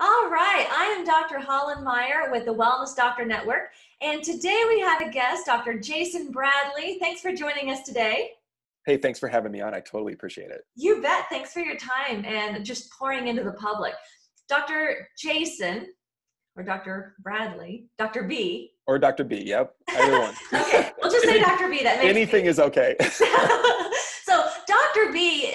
All right, I am Dr. Holland Meyer with the WellnessDrNetwork, and today we have a guest, Dr. Jason Bradley. Thanks for joining us today. Hey, thanks for having me on. I totally appreciate it. You bet. Thanks for your time and just pouring into the public. Dr. Jason, or Dr. Bradley, Dr. B. Or Dr. B, yep, either one. Okay, we'll just say Dr. B. That makes anything is okay. So Dr. B,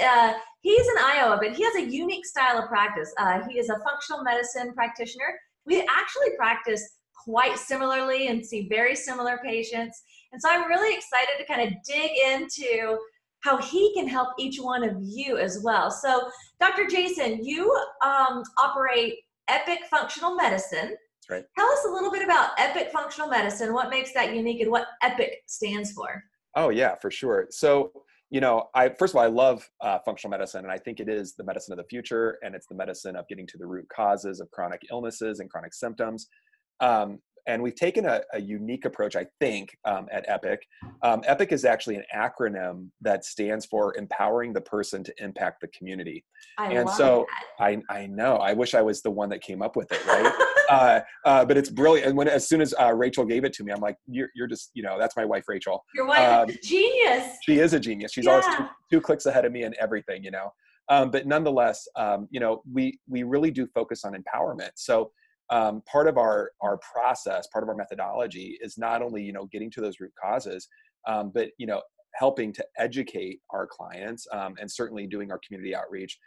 he's in Iowa, but he has a unique style of practice. He is a functional medicine practitioner. We actually practice quite similarly and see very similar patients. And so I'm really excited to kind of dig into how he can help each one of you as well. So Dr. Jason, you operate E.P.I.C Functional Medicine. That's right. Tell us a little bit about E.P.I.C Functional Medicine, what makes that unique and what E.P.I.C stands for. Oh yeah, for sure. So, first of all, I love functional medicine, and I think it is the medicine of the future, and it's the medicine of getting to the root causes of chronic illnesses and chronic symptoms. And we've taken a unique approach, I think, at E.P.I.C. E.P.I.C is actually an acronym that stands for Empowering the Person to Impact the Community. I love that. I know, I wish I was the one that came up with it, right? But it's brilliant. And as soon as Rachel gave it to me, I'm like, you're just, that's my wife, Rachel. Your wife is a genius. She is a genius. She's always two clicks ahead of me in everything, But nonetheless, we really do focus on empowerment. So part of our process, part of our methodology is not only, getting to those root causes, but, helping to educate our clients, and certainly doing our community outreach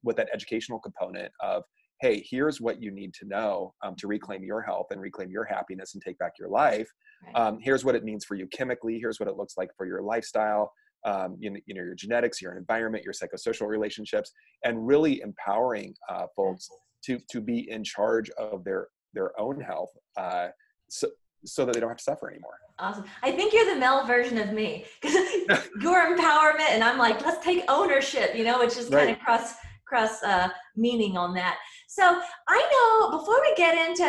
with that educational component of, hey, here's what you need to know to reclaim your health and reclaim your happiness and take back your life. Right. Here's what it means for you chemically. Here's what it looks like for your lifestyle, your genetics, your environment, your psychosocial relationships, and really empowering folks to be in charge of their own health, so that they don't have to suffer anymore. Awesome. I think you're the male version of me, because your empowerment, and I'm like, let's take ownership, which is kind of cross meaning on that. So I know, before we get into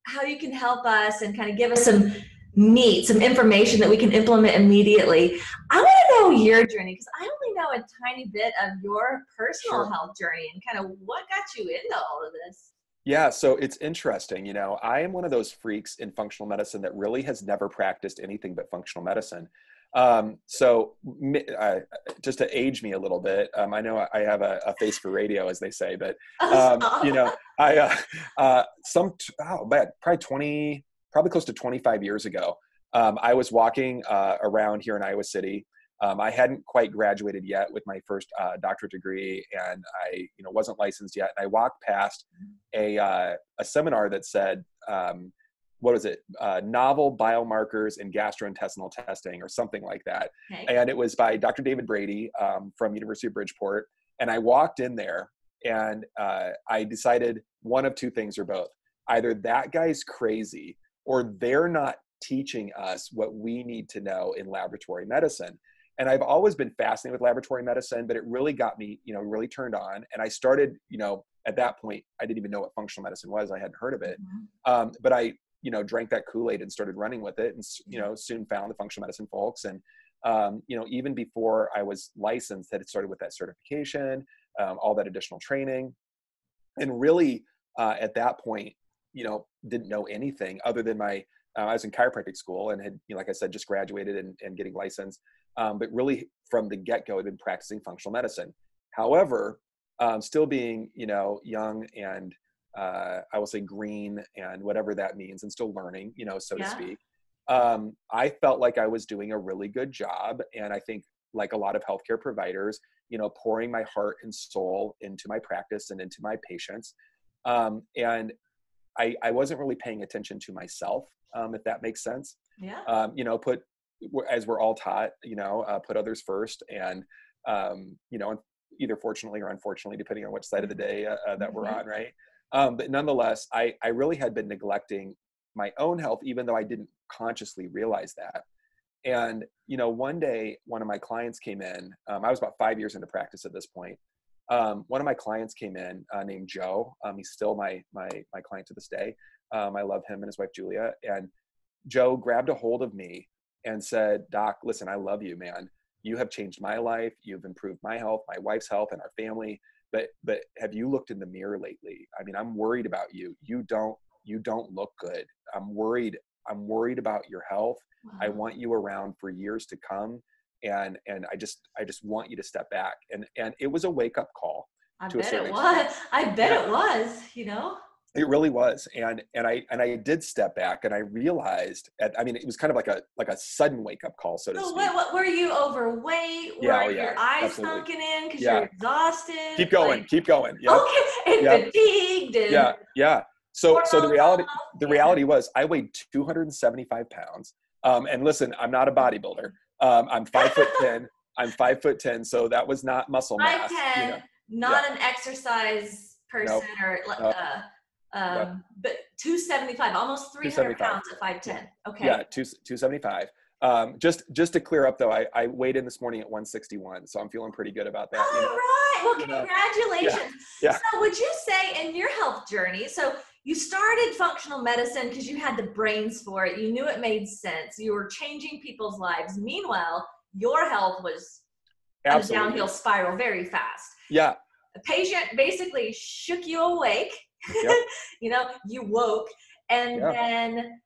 how you can help us and kind of give us some information that we can implement immediately, I want to know your journey, because I only know a tiny bit of your personal health journey and kind of what got you into all of this. Yeah, so it's interesting. I am one of those freaks in functional medicine that really has never practiced anything but functional medicine. So just to age me a little bit, I know I have a face for radio, as they say, but probably close to 25 years ago, I was walking around here in Iowa City. I hadn't quite graduated yet with my first doctorate degree, and I wasn't licensed yet. And I walked past a seminar that said, what was it? Novel biomarkers in gastrointestinal testing, or something like that. Okay. And it was by Dr. David Brady from University of Bridgeport. And I walked in there, and I decided one of two things or both. Either that guy's crazy, or they're not teaching us what we need to know in laboratory medicine. And I've always been fascinated with laboratory medicine, but it really got me, really turned on. And I started, at that point, I didn't even know what functional medicine was. I hadn't heard of it. Mm-hmm. But I, drank that Kool-Aid and started running with it, and, soon found the functional medicine folks. And, even before I was licensed, had started with that certification, all that additional training. And really, at that point, didn't know anything other than I was in chiropractic school and had, like I said, just graduated and getting licensed. But really from the get-go, I'd been practicing functional medicine. However, still being, young and I will say green and whatever that means, and still learning, so to speak. I felt like I was doing a really good job. And I think, like a lot of healthcare providers, pouring my heart and soul into my practice and into my patients. And I wasn't really paying attention to myself, if that makes sense. Yeah. As we're all taught, put others first, and, either fortunately or unfortunately, depending on which side of the day that we're on, right? But nonetheless, I really had been neglecting my own health, even though I didn't consciously realize that. And, one day, one of my clients came in. I was about 5 years into practice at this point. One of my clients came in named Joe. He's still my client to this day. I love him and his wife, Julia. And Joe grabbed a hold of me and said, "Doc, listen, I love you, man. You have changed my life. You've improved my health, my wife's health, and our family. but have you looked in the mirror lately? I mean, I'm worried about you. You don't look good. I'm worried about your health. Wow. I want you around for years to come. And I just want you to step back. And it was a wake up call. I To a bet certain it extent. was. I bet it was, you know? It really was. And I did step back, and I realized, I mean, it was kind of like a sudden wake up call, so to So speak. what were you overweight? Yeah. Were Oh your yeah, eyes absolutely. sunken in because Yeah. you're exhausted? Keep going. Like, Keep going. Yep. okay, and Yep. fatigued and Yeah. Yeah. So the hormones reality, off. Yeah. was I weighed 275 pounds. And listen, I'm not a bodybuilder. I'm 5'10". I'm 5'10". So that was not muscle mass, 5'10", Yeah. not an exercise person, Nope. or Nope. Nope. but 275, almost 300 275. pounds at 5'10". Okay. Yeah, 275. Just to clear up though, I weighed in this morning at 161, so I'm feeling pretty good about that. All right. Well, You know? congratulations. Yeah. So would you say in your health journey, so you started functional medicine because you had the brains for it. You knew it made sense. You were changing people's lives. Meanwhile, your health was on a downhill spiral very fast. Yeah. The patient basically shook you awake. Yep. You know, you woke. And Yeah. then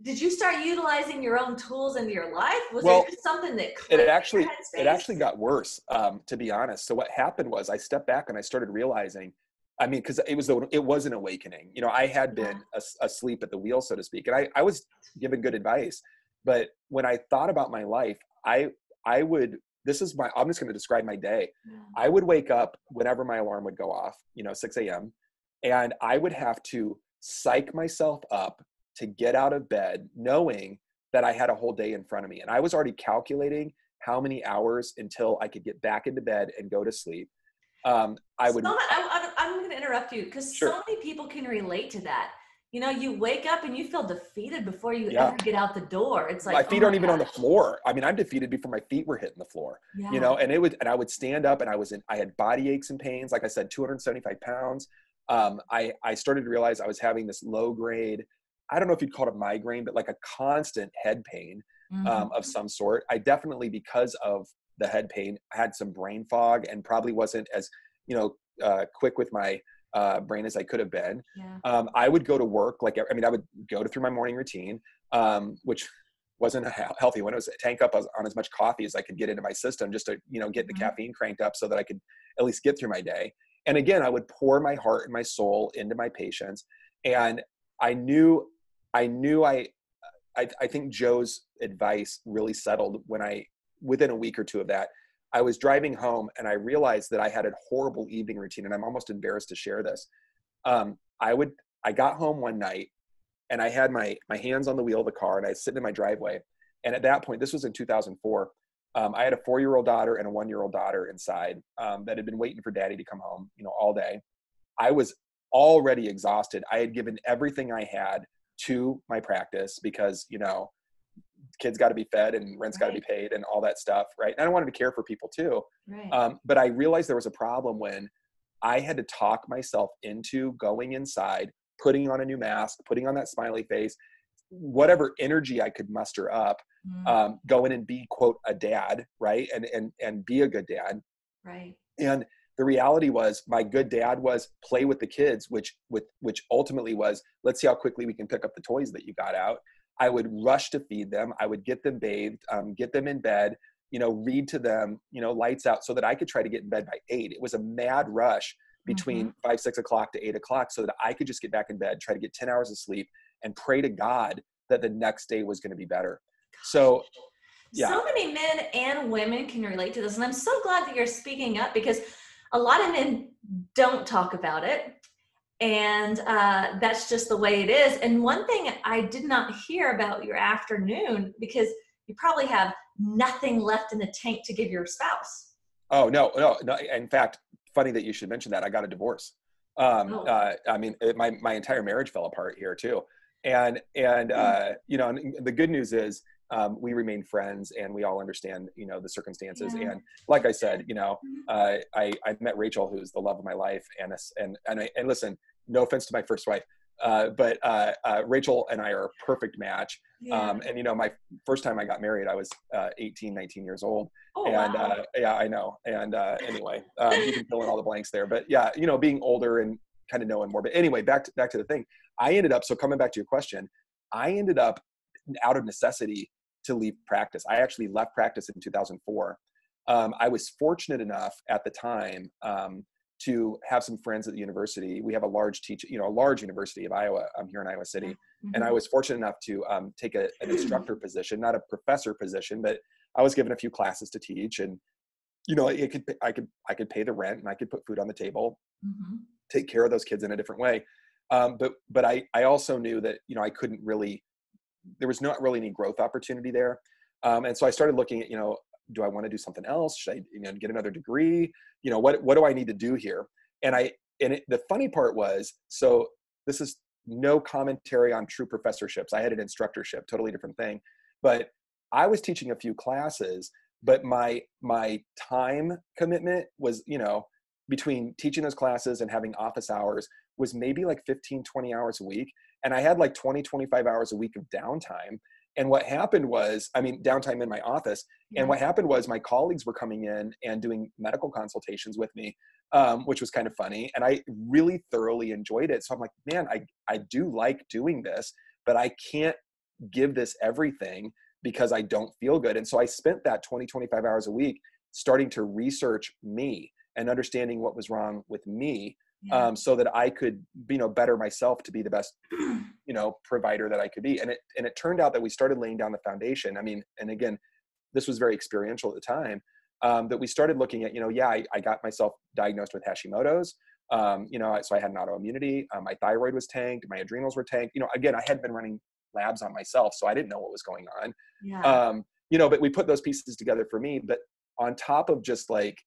did you start utilizing your own tools into your life? Was Well, there just something that clicked it in actually your headspace? got worse, to be honest. So what happened was I stepped back and I started realizing, I mean, because it was an awakening. You know, I had been asleep at the wheel, so to speak, and I was given good advice. But when I thought about my life, I would, I'm just going to describe my day. Yeah. I would wake up whenever my alarm would go off, 6 a.m. And I would have to psych myself up to get out of bed, knowing that I had a whole day in front of me. And I was already calculating how many hours until I could get back into bed and go to sleep. I'm going to interrupt you because Sure. so many people can relate to that. You know, you wake up and you feel defeated before you Yeah. ever get out the door. It's like, my feet aren't even on the floor. I mean, I'm defeated before my feet were hitting the floor. Yeah. And I would stand up and I had body aches and pains. Like I said, 275 pounds. I started to realize I was having this low grade, I don't know if you'd call it a migraine, but like a constant head pain of some sort. I definitely, because of the head pain, had some brain fog and probably wasn't as, quick with my brain as I could have been. Yeah. I would go to work. I would go through my morning routine, which wasn't a healthy one. It was tank up on as much coffee as I could get into my system just to, get the caffeine cranked up so that I could at least get through my day. And again, I would pour my heart and my soul into my patients. And I think Joe's advice really settled when within a week or two of that, I was driving home and I realized that I had a horrible evening routine, and I'm almost embarrassed to share this. I got home one night and I had my hands on the wheel of the car and I was sitting in my driveway. And at that point, this was in 2004, I had a 4-year-old daughter and a 1-year-old daughter inside that had been waiting for daddy to come home, all day. I was already exhausted. I had given everything I had to my practice because, kids got to be fed and rent's got to be paid and all that stuff. Right. And I wanted to care for people too. Right. But I realized there was a problem when I had to talk myself into going inside, putting on a new mask, putting on that smiley face, whatever energy I could muster up, go in and be, quote, a dad. Right. And be a good dad. Right. And the reality was my good dad was play with the kids, which ultimately was, let's see how quickly we can pick up the toys that you got out. I would rush to feed them. I would get them bathed, get them in bed, read to them, lights out so that I could try to get in bed by 8. It was a mad rush between 5, 6 o'clock to 8 o'clock so that I could just get back in bed, try to get 10 hours of sleep and pray to God that the next day was going to be better. So, yeah. So many men and women can relate to this. And I'm so glad that you're speaking up because a lot of men don't talk about it. And that's just the way it is. And one thing I did not hear about your afternoon, because you probably have nothing left in the tank to give your spouse. Oh, no. In fact, funny that you should mention that. I got a divorce. My entire marriage fell apart here too. And the good news is we remain friends and we all understand, the circumstances. Yeah. And like I said, I met Rachel, who's the love of my life. And listen, no offense to my first wife, But Rachel and I are a perfect match. Yeah. And, you know, my first time I got married, I was 18, 19 years old. Oh, And wow. yeah, I know. And anyway, you can fill in all the blanks there. But yeah, you know, being older and kind of knowing more. But anyway, back to the thing. I ended up, so coming back to your question, I ended up out of necessity to leave practice. I actually left practice in 2004. I was fortunate enough at the time to have some friends at the university. We have a large a large university of Iowa. I'm here in Iowa City. Mm-hmm. And I was fortunate enough to take an instructor position, not a professor position, but I was given a few classes to teach. And, you know, I could pay the rent and I could put food on the table, Mm-hmm. take care of those kids in a different way. But I also knew that, you know, I couldn't really, there was not really any growth opportunity there. And so I started looking at, you know, do I want to do something else? Should I, you know, get another degree? You know, what do I need to do here? And the funny part was, so this is no commentary on true professorships. I had an instructorship, totally different thing. But I was teaching a few classes, but my time commitment was, you know, between teaching those classes and having office hours was maybe like 15, 20 hours a week. And I had like 20, 25 hours a week of downtime. And what happened was, I mean, downtime in my office. Yeah. And what happened was my colleagues were coming in and doing medical consultations with me, which was kind of funny. And I really thoroughly enjoyed it. So I'm like, man, I do like doing this, but I can't give this everything because I don't feel good. And so I spent that 20, 25 hours a week starting to research me and understanding what was wrong with me. Yeah. So that I could, you know, better myself to be the best, you know, provider that I could be. And it turned out that we started laying down the foundation. I mean, and again, this was very experiential at the time, that we started looking at, you know, yeah, I got myself diagnosed with Hashimoto's, you know, so I had an autoimmunity, my thyroid was tanked, my adrenals were tanked. You know, again, I hadn't been running labs on myself, so I didn't know what was going on. Yeah. You know, but we put those pieces together for me. But on top of just like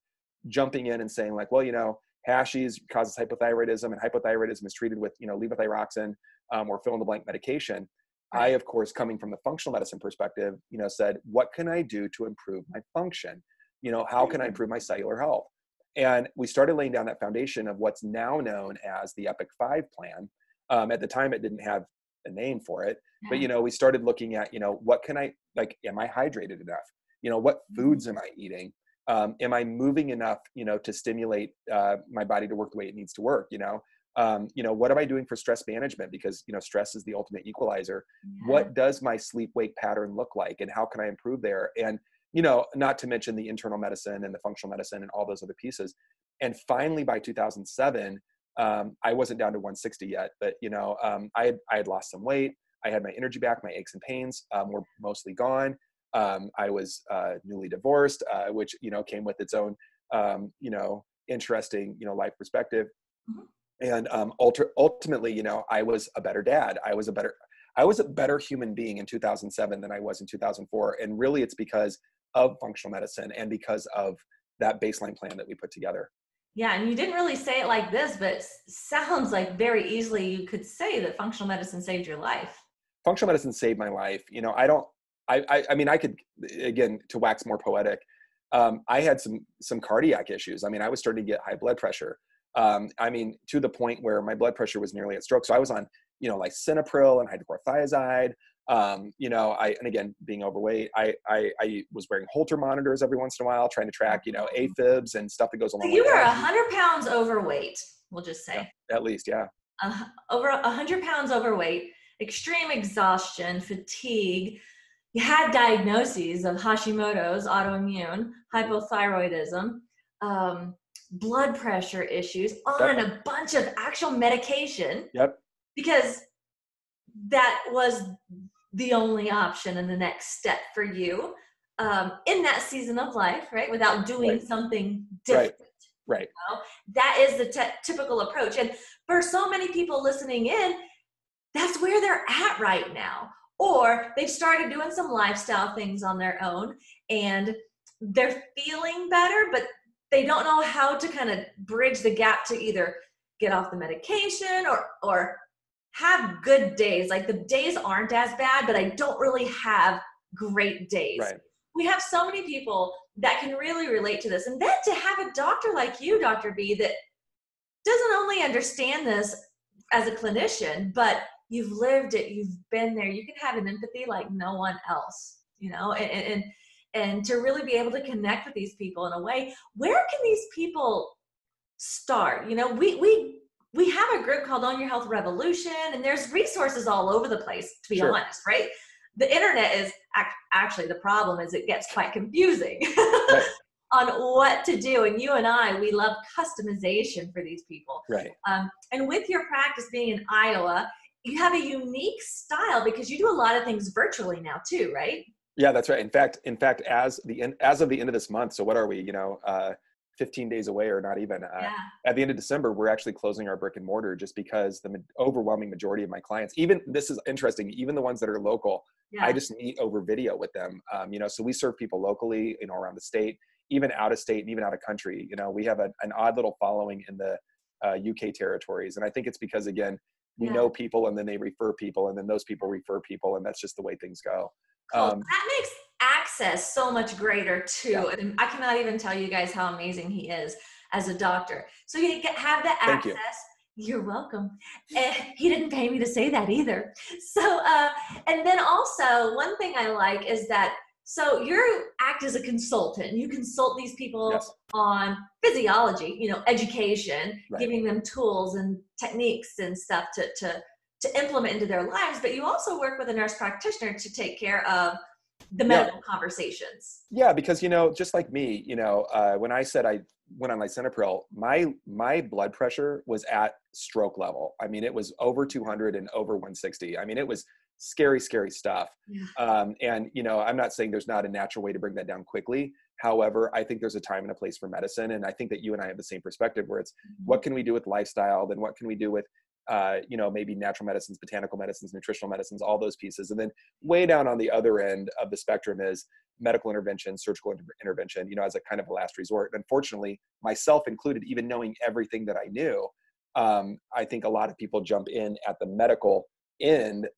jumping in and saying like, well, you know, Hashies causes hypothyroidism, and hypothyroidism is treated with, you know, levothyroxine or fill in the blank medication. Right. I, of course, coming from the functional medicine perspective, you know, said, what can I do to improve my function? You know, how can I improve my cellular health? And we started laying down that foundation of what's now known as the E.P.I.C plan. At the time, it didn't have a name for it, but, you know, we started looking at, you know, what can I, like, am I hydrated enough? You know, what foods am I eating? Am I moving enough, you know, to stimulate my body to work the way it needs to work? You know, what am I doing for stress management? Because, you know, stress is the ultimate equalizer. Yeah. What does my sleep-wake pattern look like, and how can I improve there? And, you know, not to mention the internal medicine and the functional medicine and all those other pieces. And finally, by 2007, I wasn't down to 160 yet, but, you know, I had lost some weight. I had my energy back. My aches and pains were mostly gone. I was newly divorced, which, you know, came with its own, you know, interesting, you know, life perspective. Mm-hmm. And ultimately, you know, I was a better dad. I was a better human being in 2007 than I was in 2004. And really it's because of functional medicine and because of that baseline plan that we put together. Yeah, and you didn't really say it like this, but it sounds like very easily you could say that functional medicine saved your life. Functional medicine saved my life. You know, I mean, I could, again, to wax more poetic, I had some cardiac issues. I mean, I was starting to get high blood pressure. I mean, to the point where my blood pressure was nearly at stroke. So I was on, you know, like lisinopril and hydrochlorothiazide. You know, and again, being overweight, I was wearing Holter monitors every once in a while, trying to track, you know, AFibs and stuff that goes along So with you were that. 100 pounds overweight, we'll just say. Yeah, at least, yeah. Over 100 pounds overweight, extreme exhaustion, fatigue. You had diagnoses of Hashimoto's, autoimmune, hypothyroidism, blood pressure issues, on Yep. a bunch of actual medication. Yep. Because that was the only option and the next step for you in that season of life, right? Without doing Right. something different. Right. You know? That is the typical approach. And for so many people listening in, that's where they're at right now. Or they've started doing some lifestyle things on their own and they're feeling better, but they don't know how to kind of bridge the gap to either get off the medication or have good days. Like the days aren't as bad, but I don't really have great days. Right. We have so many people that can really relate to this. And then to have a doctor like you, Dr. B, that doesn't only understand this as a clinician, but you've lived it, you've been there, you can have an empathy like no one else, you know, and to really be able to connect with these people in a way. Where can these people start? You know, we have a group called Own Your Health Revolution, and there's resources all over the place, to be Sure. honest, right? The internet is actually, the problem is it gets quite confusing Right. on what to do. And you and I, we love customization for these people. Right. And with your practice being in Iowa, you have a unique style because you do a lot of things virtually now too, right? Yeah, that's right. In fact, as of the end of this month, so what are we, 15 days away, or not even, at the end of December, we're actually closing our brick and mortar, just because the overwhelming majority of my clients, even, this is interesting, even the ones that are local, I just meet over video with them. So we serve people locally, around the state, even out of state, and even out of country. We have an odd little following in the UK territories. And I think it's because, again, we know people, and then they refer people, and then those people refer people. And that's just the way things go. Cool. That makes access so much greater too. And I cannot even tell you guys how amazing he is as a doctor. So you have the access. You're welcome. And he didn't pay me to say that either. So, and then also one thing I like is that, so you act as a consultant. You consult these people on physiology, education, giving them tools and techniques and stuff to implement into their lives. But you also work with a nurse practitioner to take care of the medical conversations. Yeah, because, just like me, when I said I went on lisinopril, my blood pressure was at stroke level. I mean, it was over 200 and over 160. I mean, it was scary, scary stuff. And, I'm not saying there's not a natural way to bring that down quickly. However, I think there's a time and a place for medicine. And I think that you and I have the same perspective, where it's what can we do with lifestyle? Then what can we do with maybe natural medicines, botanical medicines, nutritional medicines, all those pieces. And then way down on the other end of the spectrum is medical intervention, surgical intervention, as a kind of a last resort. And unfortunately, myself included, even knowing everything that I knew, I think a lot of people jump in at the medical end,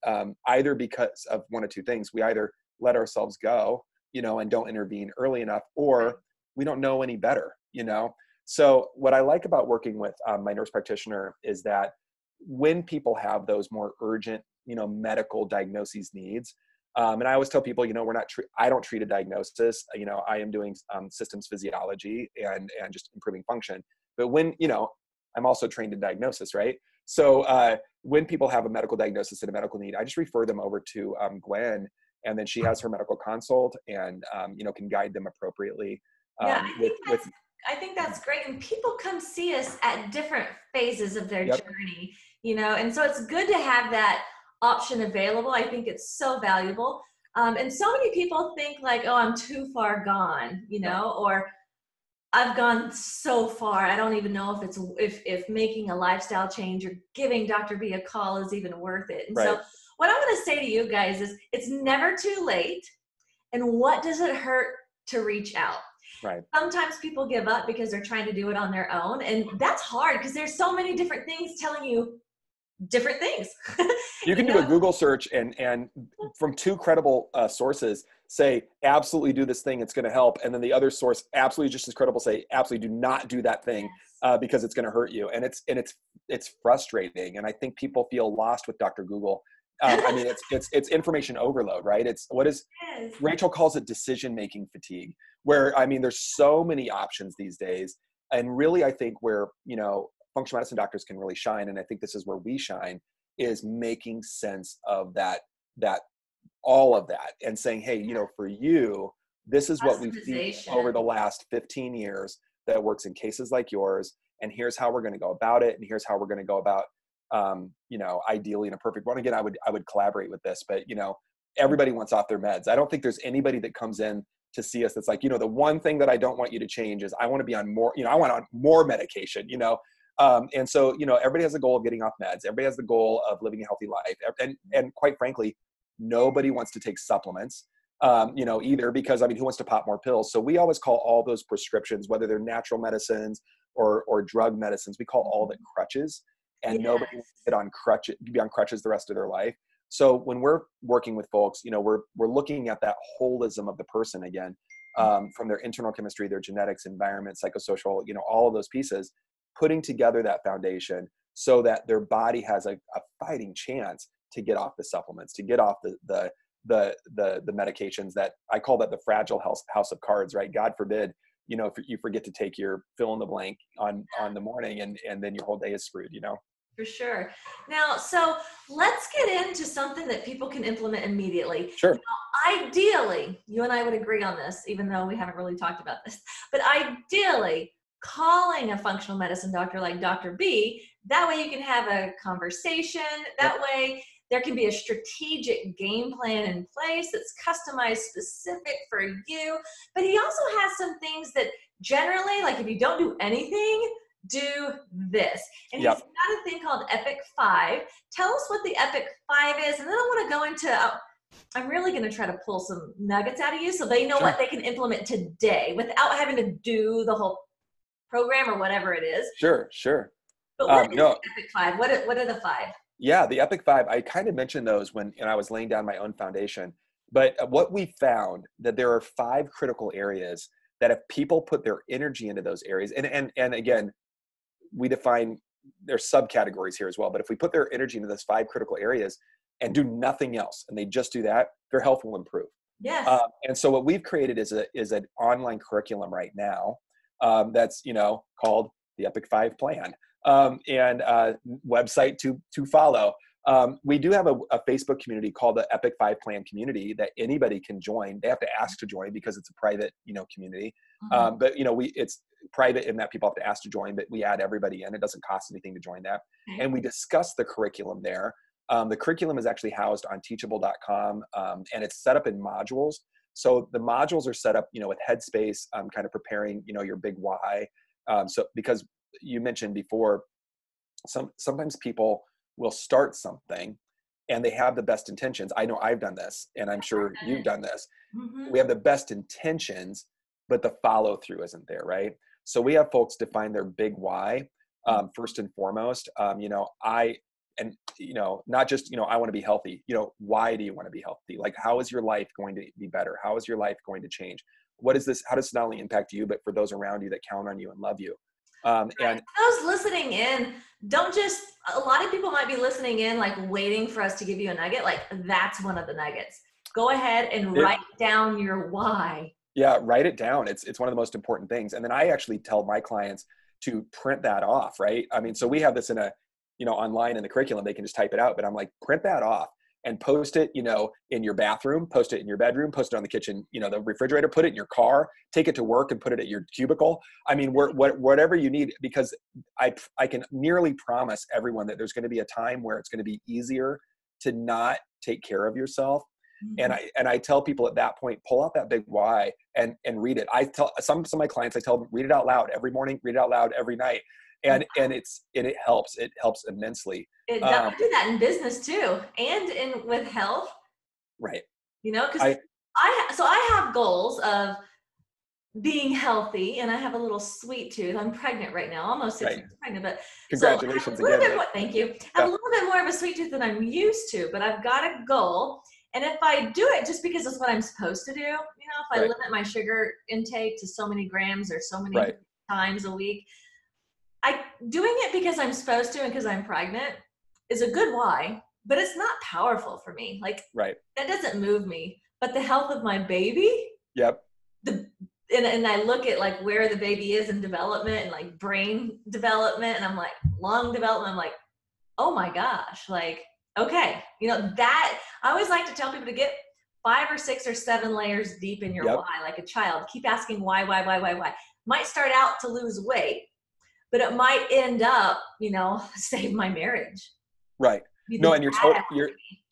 either because of one of two things. We either let ourselves go, and don't intervene early enough, or we don't know any better, So what I like about working with my nurse practitioner is that when people have those more urgent, medical diagnoses needs, and I always tell people, I don't treat a diagnosis, I am doing systems physiology and just improving function. But when, I'm also trained in diagnosis, right? So when people have a medical diagnosis and a medical need, I just refer them over to Gwen, and then she has her medical consult and, can guide them appropriately. I think that's great. And people come see us at different phases of their journey, and so it's good to have that option available. I think it's so valuable. And so many people think like, oh, I'm too far gone, or I've gone so far, I don't even know if making a lifestyle change or giving Dr. B a call is even worth it. And so what I'm going to say to you guys is it's never too late. And what does it hurt to reach out? Right. Sometimes people give up because they're trying to do it on their own. And that's hard because there's so many different things telling you different things. You can do a Google search and from two credible sources say, absolutely do this thing, it's going to help. And then the other source, absolutely just as credible, say, absolutely do not do that thing because it's going to hurt you. And it's frustrating. And I think people feel lost with Dr. Google. I mean, it's information overload, right? Rachel calls it decision-making fatigue, where, I mean, there's so many options these days. And really, I think where, functional medicine doctors can really shine, and I think this is where we shine, is making sense of that all of that, and saying, hey, for you, this is what we've seen over the last 15 years that works in cases like yours, and here's how we're going to go about it, and here's how we're going to go about, ideally in a perfect one. Again, I would collaborate with this, but everybody wants off their meds. I don't think there's anybody that comes in to see us that's like, the one thing that I don't want you to change is I want to be on more, I want on more medication, and so, everybody has a goal of getting off meds. Everybody has the goal of living a healthy life. And quite frankly, nobody wants to take supplements, either, because, I mean, who wants to pop more pills? So we always call all those prescriptions, whether they're natural medicines or drug medicines, we call all of it crutches, and nobody wants to be on crutches the rest of their life. So when we're working with folks, we're looking at that holism of the person again, from their internal chemistry, their genetics, environment, psychosocial, all of those pieces, putting together that foundation so that their body has a fighting chance to get off the supplements, to get off the medications that I call that the fragile house of cards, right? God forbid, you know, if you forget to take your fill in the blank on the morning and then your whole day is screwed, you know? For sure. Now, so let's get into something that people can implement immediately. Sure. Now, ideally, you and I would agree on this, even though we haven't really talked about this, but ideally, calling a functional medicine doctor like Dr. B, that way you can have a conversation. That way there can be a strategic game plan in place that's customized specific for you. But he also has some things that generally, like if you don't do anything, do this. And he's got a thing called E.P.I.C. Tell us what the E.P.I.C is, and then I want to go into, I'm really going to try to pull some nuggets out of you so they know what they can implement today without having to do the whole program or whatever it is. Sure. But what is the E.P.I.C? What are the 5? Yeah, the E.P.I.C, I kind of mentioned those when I was laying down my own foundation. But what we found that there are 5 critical areas that if people put their energy into those areas, and again, we define there's subcategories here as well, but if we put their energy into those 5 critical areas and do nothing else, and they just do that, their health will improve. Yes. And so what we've created is an online curriculum right now that's, you know, called the E.P.I.C plan, and website to follow. We do have a Facebook community called the E.P.I.C plan community that anybody can join. They have to ask to join because it's a private, you know, community. But you know, it's private in that people have to ask to join, but we add everybody in. It doesn't cost anything to join that. And we discuss the curriculum there. The curriculum is actually housed on teachable.com, and it's set up in modules. So the modules are set up, you know, with Headspace, kind of preparing, you know, your big why. So because you mentioned before, sometimes people will start something and they have the best intentions. I know I've done this, and I'm sure you've done this. We have the best intentions, but the follow through isn't there, right? So we have folks define their big why first and foremost. You know, you know, not just, you know, I want to be healthy. You know, why do you want to be healthy? Like, how is your life going to be better? How is your life going to change? What is this? How does it not only impact you, but for those around you that count on you and love you? And those listening in, don't just, a lot of people might be listening in, like waiting for us to give you a nugget. Like, that's one of the nuggets. Go ahead and write down your why. Yeah, write it down. It's one of the most important things. And then I actually tell my clients to print that off, right? I mean, so we have this in a, you know, online in the curriculum, they can just type it out, but I'm like, print that off and post it, you know, in your bathroom, post it in your bedroom, post it on the kitchen, you know, the refrigerator, put it in your car, take it to work and put it at your cubicle. I mean, whatever you need, because I can nearly promise everyone that there's going to be a time where it's going to be easier to not take care of yourself. And I tell people at that point, pull out that big why and read it. I tell some of my clients, I tell them, read it out loud every morning, read it out loud every night. And it helps immensely. We do that in business too, and with health. Right. You know, because I have goals of being healthy, and I have a little sweet tooth. I'm pregnant right now, almost 6 months pregnant, but congratulations again. Thank you. I have a little bit more of a sweet tooth than I'm used to, but I've got a goal. And if I do it just because it's what I'm supposed to do, you know, if I limit my sugar intake to so many grams or so many times a week, doing it because I'm supposed to and because I'm pregnant is a good why, but it's not powerful for me. Like, that doesn't move me. But the health of my baby, and I look at like where the baby is in development and like brain development, and I'm like, lung development, I'm like, oh my gosh, like, okay, you know, that I always like to tell people to get 5 or 6 or 7 layers deep in your why, like a child. Keep asking why. Might start out to lose weight, but it might end up, you know, save my marriage. Right. No, and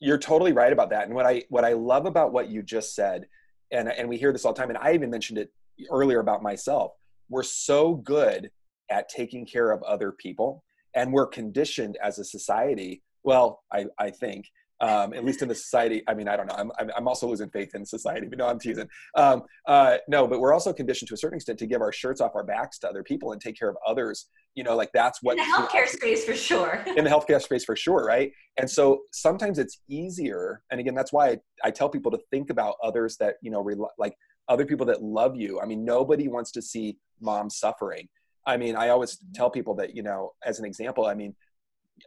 you're totally right about that. And what I love about what you just said, and we hear this all the time, and I even mentioned it earlier about myself, we're so good at taking care of other people, and we're conditioned as a society. Well, I think, at least in the society, I mean, I don't know. I'm also losing faith in society, but no, I'm teasing. No, but we're also conditioned to a certain extent to give our shirts off our backs to other people and take care of others. You know, like that's what in the healthcare space for sure. In the healthcare space for sure, right? And so sometimes it's easier. And again, that's why I tell people to think about others that, you know, like other people that love you. I mean, nobody wants to see mom suffering. I mean, I always tell people that, you know, as an example, I mean,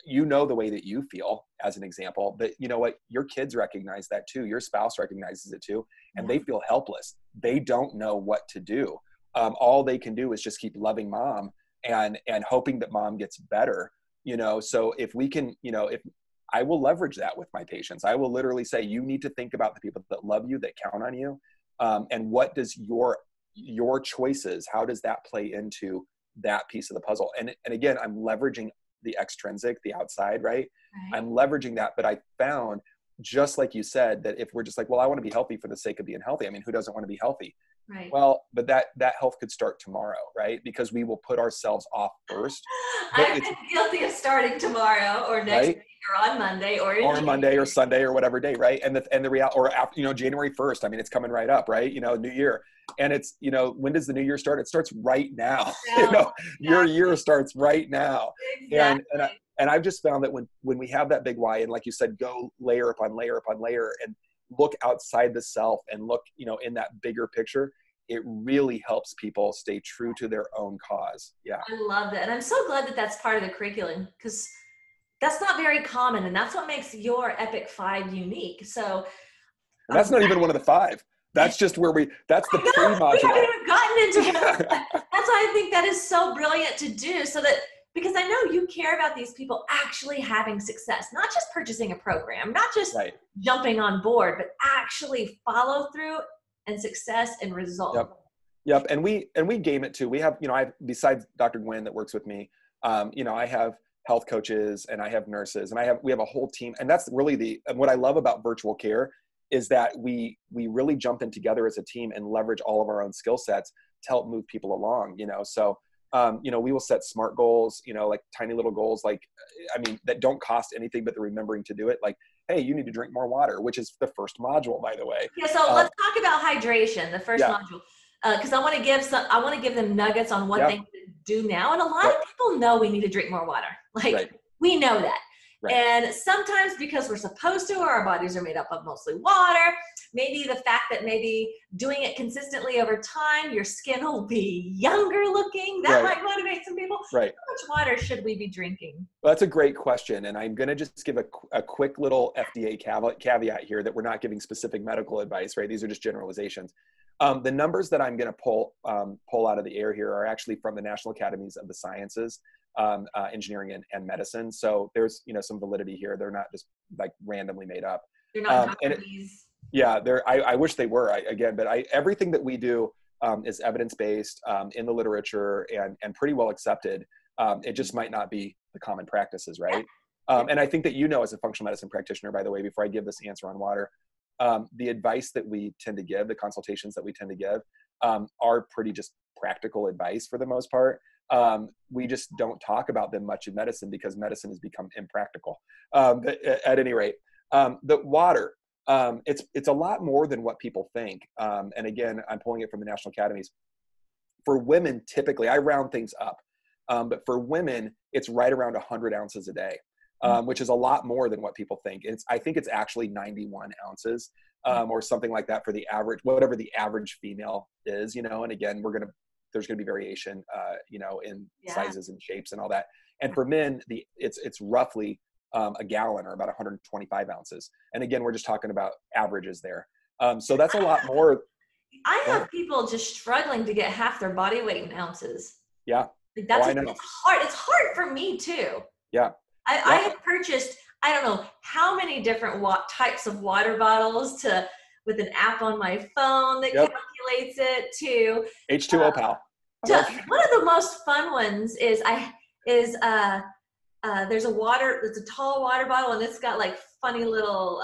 you know, the way that you feel as an example, that, you know what, your kids recognize that too. Your spouse recognizes it too. And they feel helpless. They don't know what to do. All they can do is just keep loving mom and hoping that mom gets better, you know? So if we can, you know, if I will leverage that with my patients, I will literally say, you need to think about the people that love you, that count on you. And what does your choices, how does that play into that piece of the puzzle? And again, I'm leveraging the extrinsic, the outside, right? I'm leveraging that. But I found, just like you said, that if we're just like, well, I want to be healthy for the sake of being healthy. I mean, who doesn't want to be healthy? Right. Well, but that health could start tomorrow, right? Because we will put ourselves off first. I've been guilty of starting tomorrow or next week or on Monday or Monday or Sunday or whatever day, right? And the reality, or after, you know, January 1st, I mean, it's coming right up, right? You know, new year. And it's, you know, when does the new year start? It starts right now. You know, your year starts right now. Exactly. And I've just found that when we have that big why, and like you said, go layer upon layer upon layer and look outside the self and look, you know, in that bigger picture, it really helps people stay true to their own cause. Yeah. I love that. And I'm so glad that that's part of the curriculum, because that's not very common. And that's what makes your E.P.I.C. unique. So and that's not even one of the 5. That's just where that's the pre-module. We haven't even gotten into that. That's why I think that is so brilliant to do, so that, because I know you care about these people actually having success, not just purchasing a program, not just jumping on board, but actually follow through and success and result. Yep. And we game it too. We have, you know, besides Dr. Gwen that works with me, you know, I have health coaches and I have nurses and we have a whole team. And that's really what I love about virtual care is that we really jump in together as a team and leverage all of our own skill sets to help move people along, you know? So, you know, we will set SMART goals, you know, like tiny little goals, like, I mean, that don't cost anything, but the remembering to do it. Like, hey, you need to drink more water, which is the first module, by the way. Yeah. So let's talk about hydration, the first module. Cause I want to give them nuggets on what they need to do now. And a lot of people know we need to drink more water. Like we know that. And sometimes because we're supposed to, or our bodies are made up of mostly water, maybe the fact that maybe doing it consistently over time, your skin will be younger looking. That might motivate some people. How much water should we be drinking? Well, that's a great question. And I'm going to just give a quick little FDA caveat here that we're not giving specific medical advice, right? These are just generalizations. The numbers that I'm going to pull out of the air here are actually from the National Academies of the Sciences, engineering and medicine. So there's, you know, some validity here. They're not just like randomly made up. They're not I wish they were, but everything that we do is evidence-based in the literature and pretty well accepted. It just might not be the common practices, right? And I think that, you know, as a functional medicine practitioner, by the way, before I give this answer on water, the advice that we tend to give, the consultations that we tend to give, are pretty just practical advice for the most part. We just don't talk about them much in medicine because medicine has become impractical. At any rate, the water, it's a lot more than what people think. And again, I'm pulling it from the National Academies. For women, typically, I round things up, but for women, it's right around 100 ounces a day. Which is a lot more than what people think. I think it's actually 91 ounces or something like that for the average, whatever the average female is, you know, and again, there's going to be variation, you know, in sizes and shapes and all that. And for men, it's roughly a gallon or about 125 ounces. And again, we're just talking about averages there. So that's a lot more. I have people just struggling to get half their body weight in ounces. Yeah. Like it's hard. It's hard for me too. Yeah. I have purchased, I don't know how many different types of water bottles with an app on my phone that calculates it to H2O pal. One of the most fun ones is there's a tall water bottle and it's got like funny little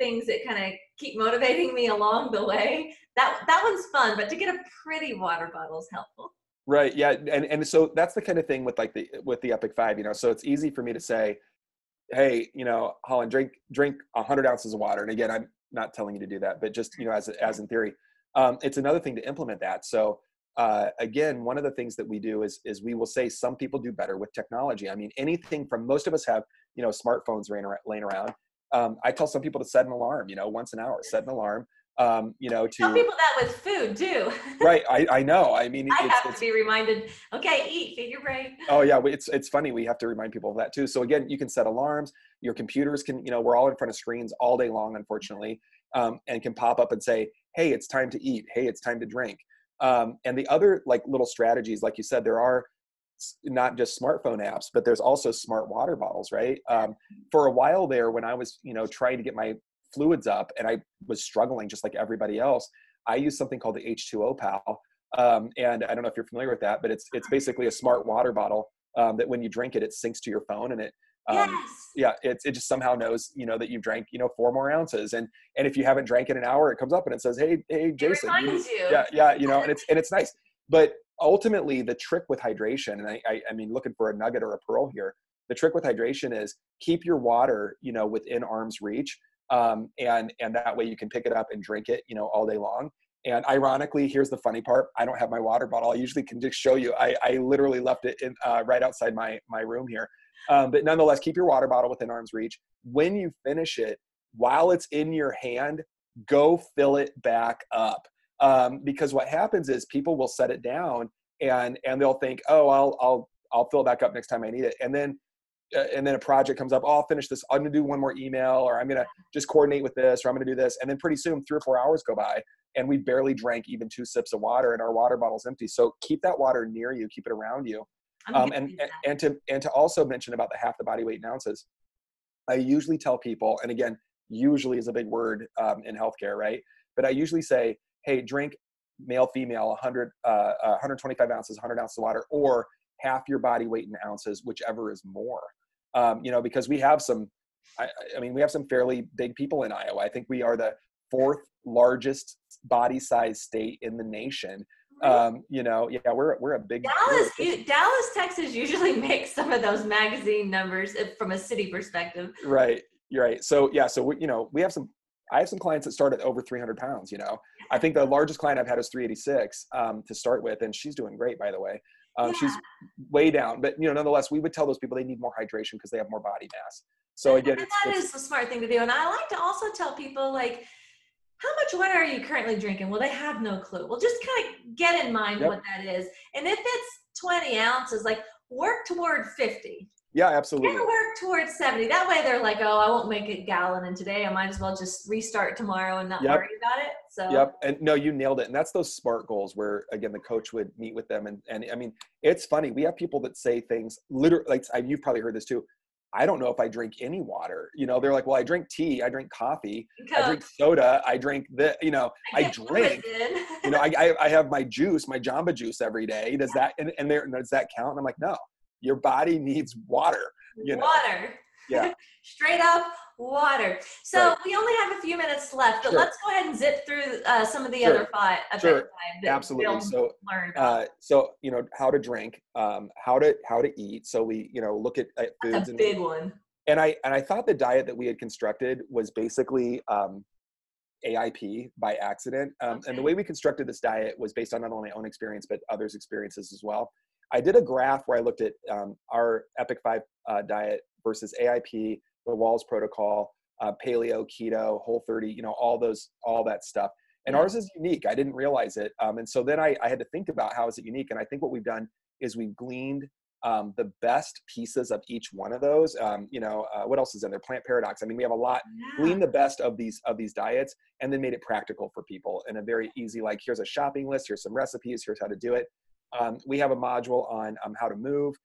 things that kind of keep motivating me along the way. That one's fun, but to get a pretty water bottle is helpful. Right. Yeah. And so that's the kind of thing with the E.P.I.C, you know, so it's easy for me to say, hey, you know, Holland, drink 100 ounces of water. And again, I'm not telling you to do that, but just, you know, as in theory, it's another thing to implement that. So again, one of the things that we do is we will say some people do better with technology. I mean, anything from, most of us have, you know, smartphones laying around. I tell some people to set an alarm, you know, once an hour, set an alarm. Tell people that with food too. Right. I know. I mean, I have to be reminded, okay, feed your brain. Oh yeah. It's funny. We have to remind people of that too. So again, you can set alarms, your computers can, we're all in front of screens all day long, unfortunately, and can pop up and say, hey, it's time to eat. Hey, it's time to drink. And the other like little strategies, like you said, there are not just smartphone apps, but there's also smart water bottles, right? For a while there, when I was, trying to get my fluids up and I was struggling just like everybody else, I used something called the H2O Pal. And I don't know if you're familiar with that, but it's basically a smart water bottle that when you drink it, it syncs to your phone, and it, yes. Yeah, it just somehow knows, that you've drank, 4 more ounces. And if you haven't drank in an hour, it comes up and it says, hey, Jason. It reminds you. Yeah. And it's nice. But ultimately the trick with hydration, and I mean, looking for a nugget or a pearl here, the trick with hydration is keep your water, within arm's reach. And that way you can pick it up and drink it, all day long. And ironically, here's the funny part. I don't have my water bottle. I usually can just show you. I literally left it in, right outside my room here. But nonetheless, keep your water bottle within arm's reach. When you finish it, while it's in your hand, go fill it back up. Because what happens is people will set it down and they'll think, oh, I'll fill it back up next time I need it. And then a project comes up, oh, I'll finish this. I'm going to do one more email, or I'm going to just coordinate with this, or I'm going to do this. And then pretty soon 3 or 4 hours go by and we barely drank even 2 sips of water and our water bottle's empty. So keep that water near you, keep it around you. And to also mention about the half the body weight in ounces, I usually tell people, and again, usually is a big word in healthcare, right? But I usually say, hey, drink male, female, 125 ounces, 100 ounces of water, or half your body weight in ounces, whichever is more. Because we have some, we have some fairly big people in Iowa. I think we are the 4th largest body size state in the nation. We're a big Dallas, Texas usually makes some of those magazine numbers from a city perspective. Right. You're right. So I have some clients that start at over 300 pounds. I think the largest client I've had is 386 to start with. And she's doing great, by the way. She's way down, but nonetheless, we would tell those people they need more hydration because they have more body mass. So again, that is the smart thing to do. And I like to also tell people, like, how much water are you currently drinking? Well, they have no clue. Well, just kind of get in mind what that is. And if it's 20 ounces, like, work toward 50. Yeah, absolutely. And work towards 70. That way they're like, oh, I won't make a gallon in today. I might as well just restart tomorrow and not worry about it. So Yep. And no, you nailed it. And that's those SMART goals where, again, the coach would meet with them. And I mean, it's funny. We have people that say things literally, like, you've probably heard this too. I don't know if I drink any water. They're like, well, I drink tea, I drink coffee, I drink soda, I drink I drink. I have my juice, my Jamba Juice every day. Does that does that count? And I'm like, no, your body needs water. Water. Yeah. Straight up water. So we only have a few minutes left, but let's go ahead and zip through some of the other 5. Absolutely. So, how to drink, how to eat. So we, look at foods. That's a big one. And I thought the diet that we had constructed was basically AIP by accident. And the way we constructed this diet was based on not only my own experience, but others' experiences as well. I did a graph where I looked at our EPIC-5 diet versus AIP, the Walls protocol, paleo, keto, Whole30, all that stuff. And ours is unique. I didn't realize it. And so then I had to think about how is it unique. And I think what we've done is we've gleaned the best pieces of each one of those. What else is in there? Plant Paradox. I mean, we have a lot. Glean the best of these diets, and then made it practical for people in a very easy, like, here's a shopping list, here's some recipes, here's how to do it. We have a module on how to move.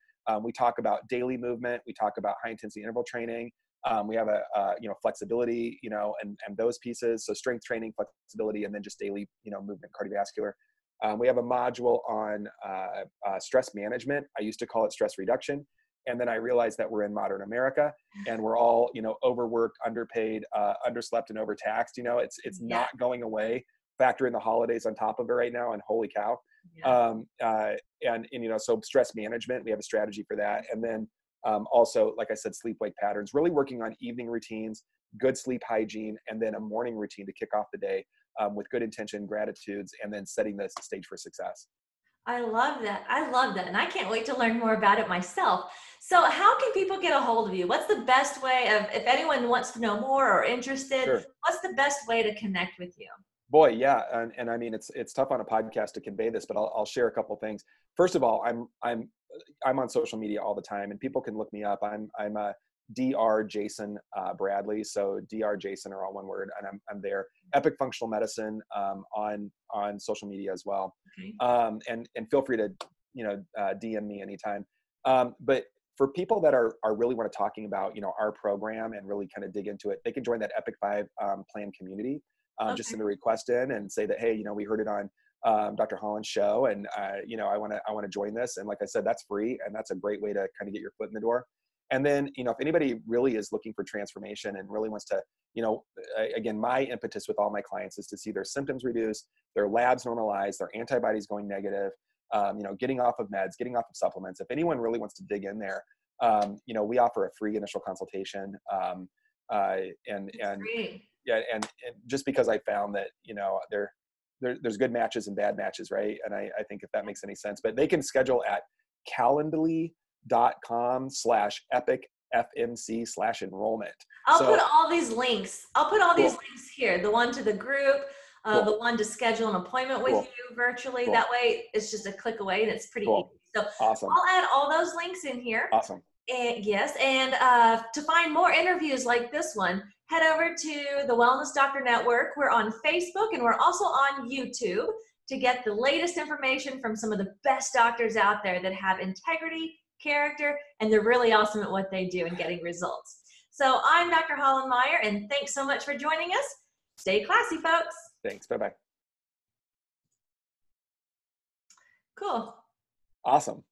We talk about daily movement. We talk about high intensity interval training. We have a flexibility, and those pieces. So strength training, flexibility, and then just daily, movement, cardiovascular. We have a module on stress management. I used to call it stress reduction. And then I realized that we're in modern America and we're all, overworked, underpaid, underslept, and overtaxed. It's not going away. Factor in the holidays on top of it right now, and holy cow. So stress management, we have a strategy for that. And then also, like I said, sleep-wake patterns, really working on evening routines, good sleep hygiene, and then a morning routine to kick off the day with good intention, gratitudes, and then setting the stage for success. I love that. And I can't wait to learn more about it myself. So how can people get a hold of you? What's the best way if anyone wants to know more or interested, what's the best way to connect with you? Boy, yeah, and I mean it's tough on a podcast to convey this, but I'll share a couple things. First of all, I'm on social media all the time, and people can look me up. I'm a Dr. Jason Bradley, so Dr. Jason are all one word, and I'm there. Epic Functional Medicine on social media as well, Okay. And feel free to DM me anytime. But for people that are really want to talking about our program and really kind of dig into it, they can join that EPIC-5 plan community. Just send a request in and say that, hey, we heard it on Dr. Holland's show, and I want to join this. And like I said, that's free, and that's a great way to kind of get your foot in the door. And then if anybody really is looking for transformation and really wants to, again, my impetus with all my clients is to see their symptoms reduced, their labs normalized, their antibodies going negative, getting off of meds, getting off of supplements. If anyone really wants to dig in there, we offer a free initial consultation, and yeah, and just because I found that there's good matches and bad matches, right? And I think if that makes any sense, but they can schedule at calendly.com/epicfmc/enrollment. I'll put all these links. I'll put all these links here. The one to the group, the one to schedule an appointment with you virtually. That way, it's just a click away, and it's pretty easy. So awesome. I'll add all those links in here. Awesome. And yes, and to find more interviews like this one, head over to the Wellness Doctor Network. We're on Facebook, and we're also on YouTube to get the latest information from some of the best doctors out there that have integrity, character, and they're really awesome at what they do and getting results. So I'm Dr. Holland-Meyer, and thanks so much for joining us. Stay classy, folks. Thanks. Bye-bye. Cool. Awesome.